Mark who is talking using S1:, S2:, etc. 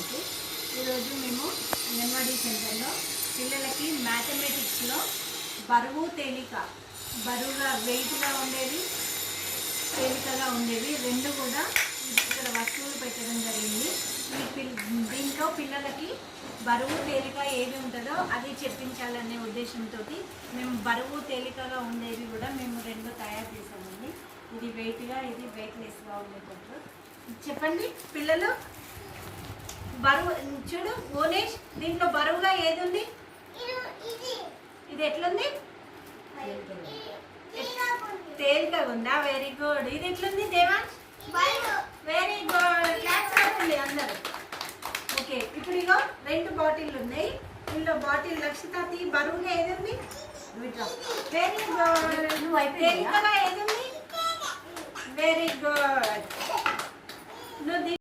S1: అందరికీ. ఈరోజు మేము అంగన్వాడీ సెంటర్లో పిల్లలకి మ్యాథమెటిక్స్లో బరువు తేలిక, బరువుగా వెయిట్గా ఉండేవి, తేలికగా ఉండేవి రెండు కూడా ఇక్కడ వస్తువులు పెట్టడం జరిగింది. దీంట్లో పిల్లలకి బరువు తేలిక ఏది ఉంటుందో అది చెప్పించాలనే ఉద్దేశంతో మేము బరువు తేలికగా ఉండేవి కూడా మేము రెండు తయారు చేసామండి. ఇది వెయిట్గా, ఇది వెయిట్లెస్గా ఉండేటట్లు. చెప్పండి పిల్లలు, బరువు చూడు మోనేష్, దీంట్లో బరువుగా ఏది ఉంది? ఇది ఎట్లుంది? తేలికగా ఉందా? Very good. ఇది ఎట్లుంది దేవాన్? Very good. క్లాస్ ఉంది అందరు. ఓకే, ఇప్పుడు ఇగో రెండు బాటిల్ ఉన్నాయి. ఇందులో బాటిల్ లక్షితాతి బరువుగా ఏది ఉంది? Very good. తేలికగా ఏది ఉంది? Very good.